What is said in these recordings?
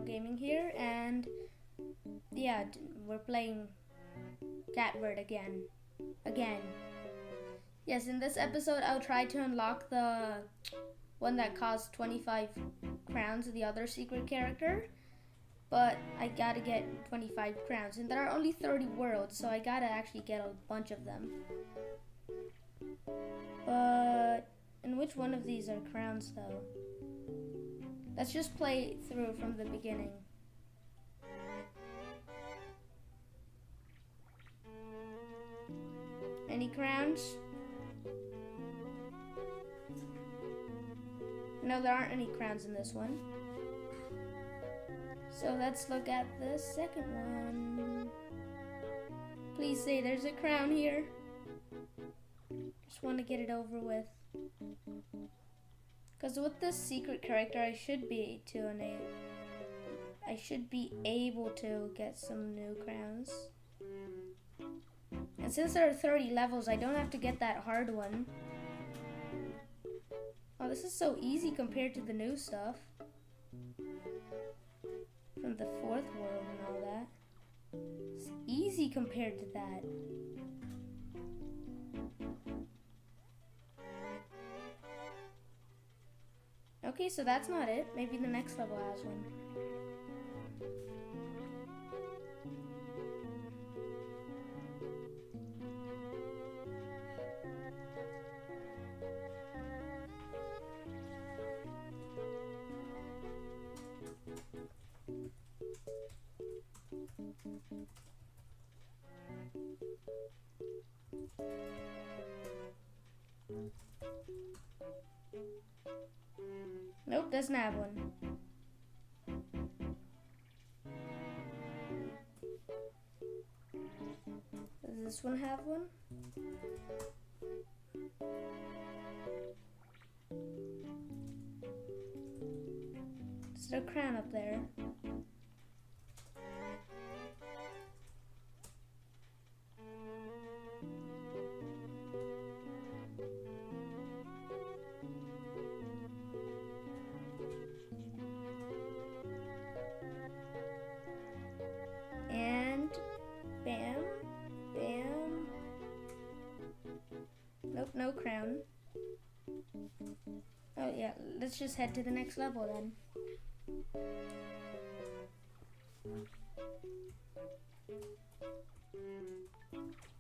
Gaming here, and yeah, we're playing Catbird again. Yes, in this episode I'll try to unlock the one that costs 25 crowns, the other secret character, but I gotta get 25 crowns, and there are only 30 worlds, so I gotta actually get a bunch of them. But, and which one of these are crowns though? Let's just play through from the beginning. Any crowns? No, there aren't any crowns in this one. So let's look at the second one. Please say there's a crown here. Just want to get it over with. Because with this secret character, I should be able to get some new crowns. And since there are 30 levels, I don't have to get that hard one. Oh, this is so easy compared to the new stuff. From the 4th world and all that. It's easy compared to that. Okay, so that's not it. Maybe the next level has one. Nope, doesn't have one. Does this one have one? Is there a crown up there? And bam, bam. Nope, no crown. Oh yeah, let's just head to the next level then.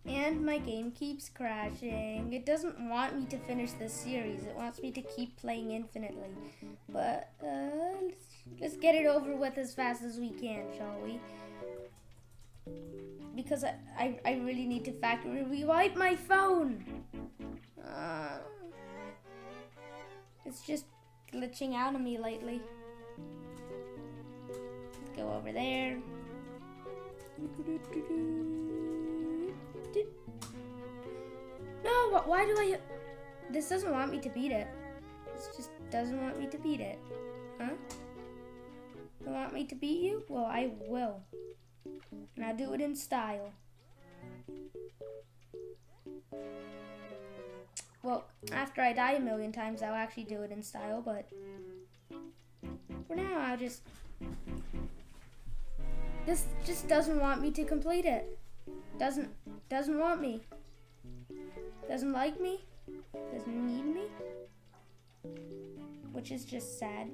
And my game keeps crashing. It doesn't want me to finish this series. It wants me to keep playing infinitely. But let's get it over with as fast as we can, shall we? Because I really need to factory rewipe my phone. It's just glitching out on me lately. Let's go over there. No, why do I... This doesn't want me to beat it. This just doesn't want me to beat it. Huh? You want me to beat you? Well, I will. And I'll do it in style. Well, after I die a million times, I'll actually do it in style, but for now, I'll just... This just doesn't want me to complete it. Doesn't want me. Doesn't like me. Doesn't need me. Which is just sad.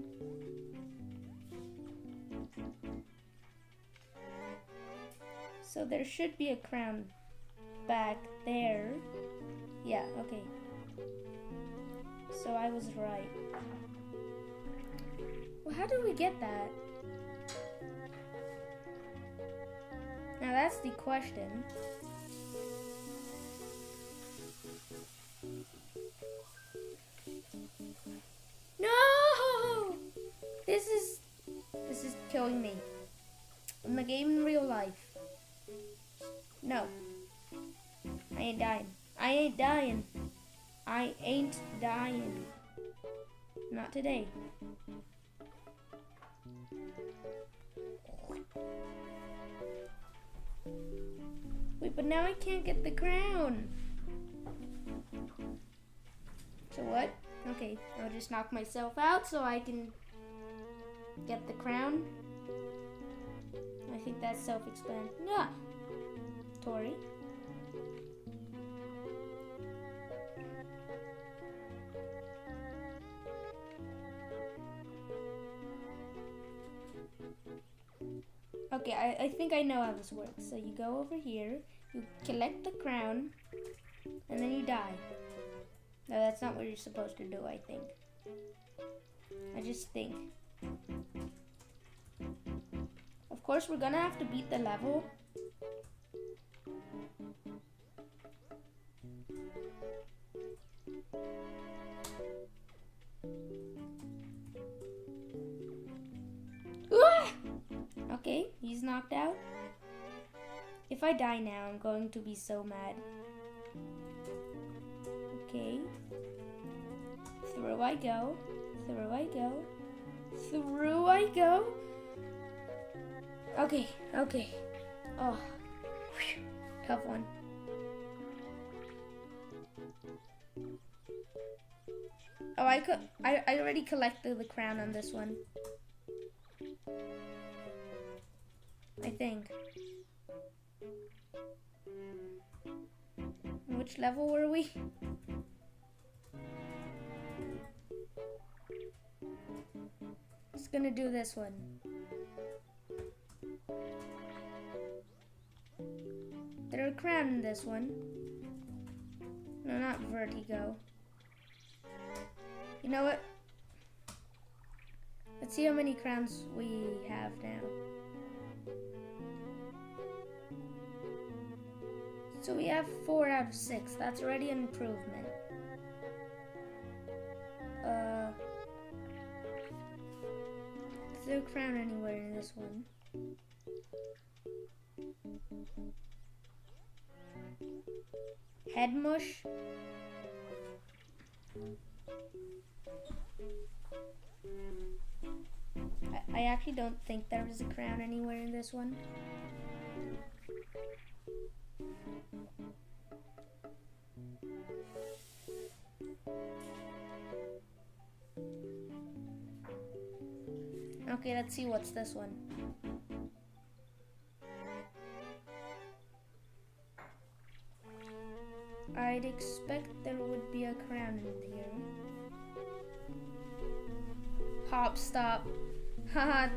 So there should be a crown back there. Yeah, okay. So I was right. Well, how do we get that? Now that's the question. No! This is killing me. In the game in real life. No. I ain't dying. I ain't dying. I ain't dying. Not today. Wait, but now I can't get the crown. So what? Okay, I'll just knock myself out so I can get the crown. think that's self-explanatory. Okay, I think I know how this works. So you go over here, you collect the crown, and then you die. No, that's not what you're supposed to do, I think. I just think. Of course, we're gonna have to beat the level. Okay, he's knocked out. If I die now, I'm going to be so mad. Okay. Through I go. Through I go. Through I go. Okay, okay. Oh, whew. Tough one. Oh, I already collected the crown on this one. I think. Which level were we? Just gonna do this one. There's a crown in this one. No, not vertigo. You know what? Let's see how many crowns we have now. So we have 4 out of 6. That's already an improvement. Is there a crown anywhere in this one? Head mush? I actually don't think there is a crown anywhere in this one. Okay, let's see what's this one. I'd expect there would be a crown in here. Hop, stop. Haha.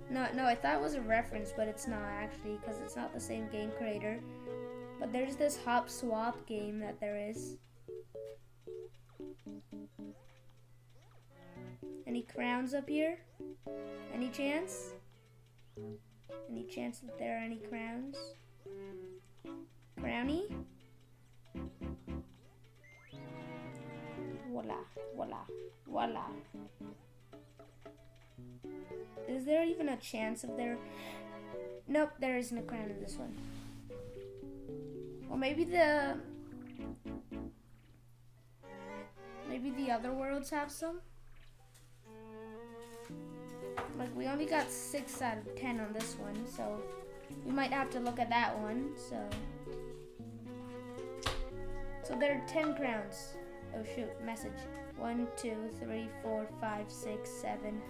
No, I thought it was a reference, but it's not actually, because it's not the same game creator. But there's this hop swap game that there is. Any crowns up here? Any chance? Any chance that there are any crowns? Crowny? Voila, voila, voila. Is there even a chance of there? Nope, there isn't a crown in this one. Or maybe the other worlds have some? Like, we only got 6 out of 10 on this one, so we might have to look at that one. So there are 10 crowns. Oh shoot, message. 1, 2, 3, 4, 5, 6, 7,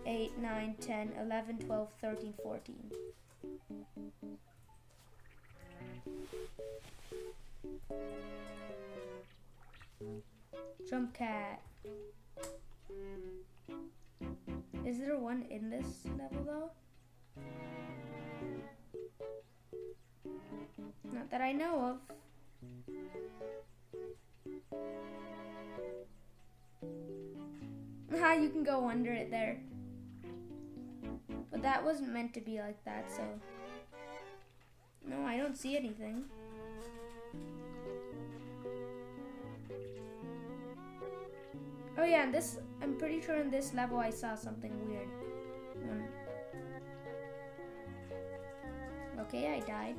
8, 9, 10, 11, 12, 13, 14. Jump cat. Is there one in this level though? Not that I know of. Ah, you can go under it there. But that wasn't meant to be like that, so. No, I don't see anything. Oh yeah, and this, I'm pretty sure in this level I saw something weird. Okay, I died.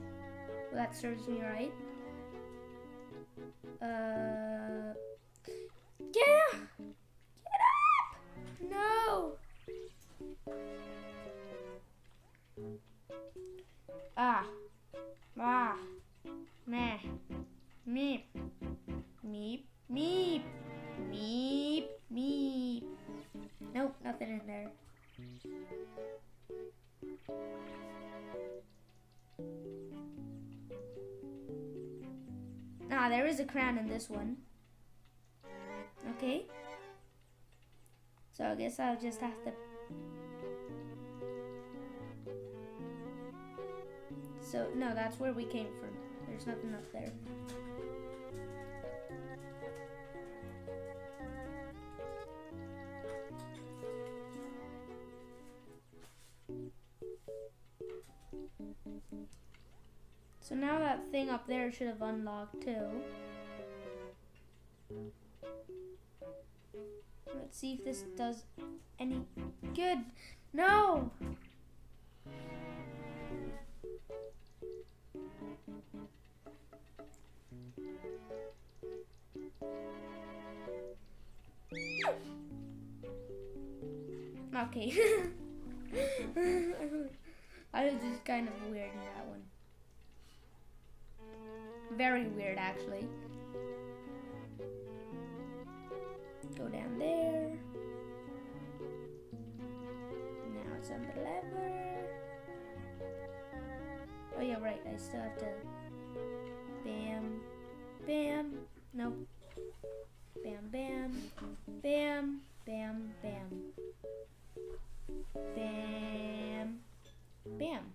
Well, that serves me right. Get up! No! Meh, meep, meep, meep, meep, meep. Nope, nothing in there. Ah, there is a crown in this one. Okay. So I guess I'll just have to... So, no, that's where we came from. There's nothing up there. So now that thing up there should have unlocked too. Let's see if this does any good. No! Okay. I was just kind of weird in that one. Very weird, actually. Go down there. Now it's on the lever. Oh yeah, right. I still have to... Bam. Bam. Nope. Bam, bam. Bam. Bam, bam. Bam. Bam.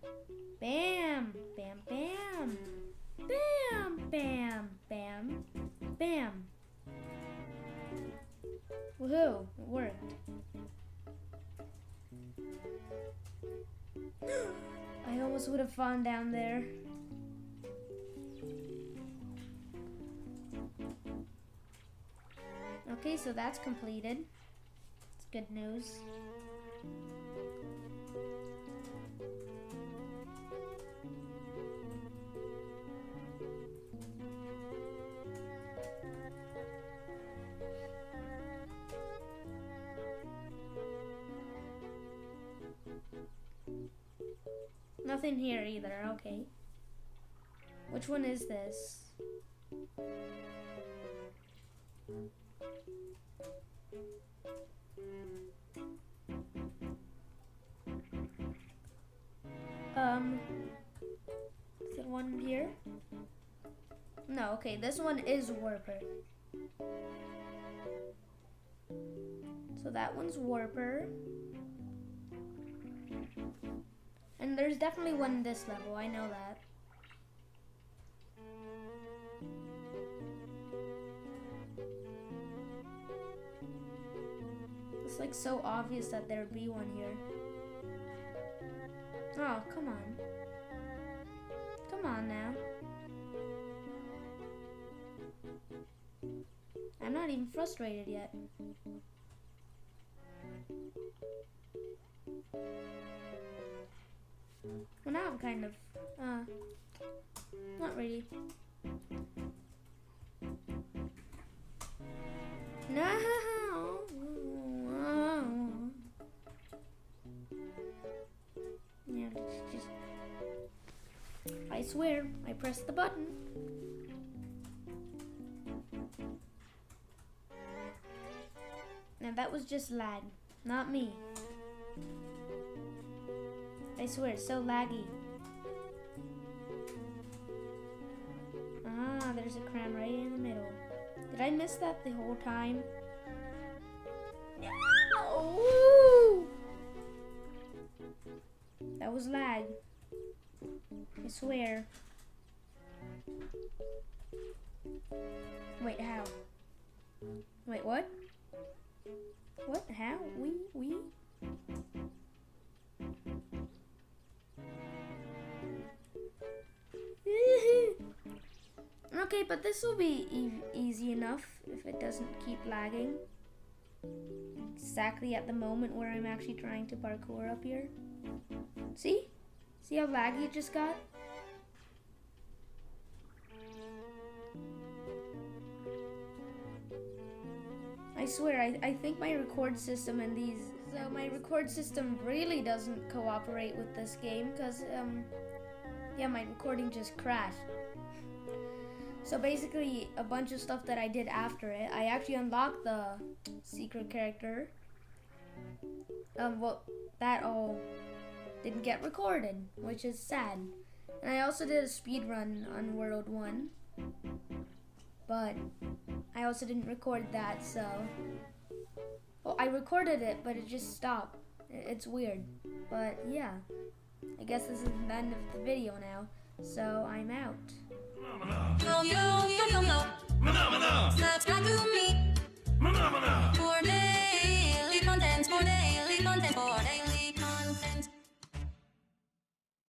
Bam. Bam, bam. Bam, bam, bam, bam. Woohoo, it worked. I almost would have fallen down there. Okay, so that's completed. It's good news. Nothing here either, okay. Which one is this? Is there one here? No, okay, this one is Warper. So that one's Warper. And there's definitely one in this level, I know that. It's like so obvious that there'd be one here. Oh, come on. Come on now. I'm not even frustrated yet. Well, now I'm kind of, not really. No! Yeah, let's just... I swear, I pressed the button. Now that was just lag, not me. I swear, it's so laggy. Ah, there's a crown right in the middle. Did I miss that the whole time? No! That was lag. I swear. Wait, how? Wait, what? What? How? We? Okay, but this will be easy enough if it doesn't keep lagging. Exactly at the moment where I'm actually trying to parkour up here. See? See how laggy it just got? I swear, I think my record system and these... So my record system really doesn't cooperate with this game because, yeah, my recording just crashed. So basically, a bunch of stuff that I did after it, I actually unlocked the secret character. Well, that all didn't get recorded, which is sad. And I also did a speed run on World 1. but I also didn't record that, so... Well, I recorded it, but it just stopped. It's weird. But yeah, I guess this is the end of the video now, so I'm out.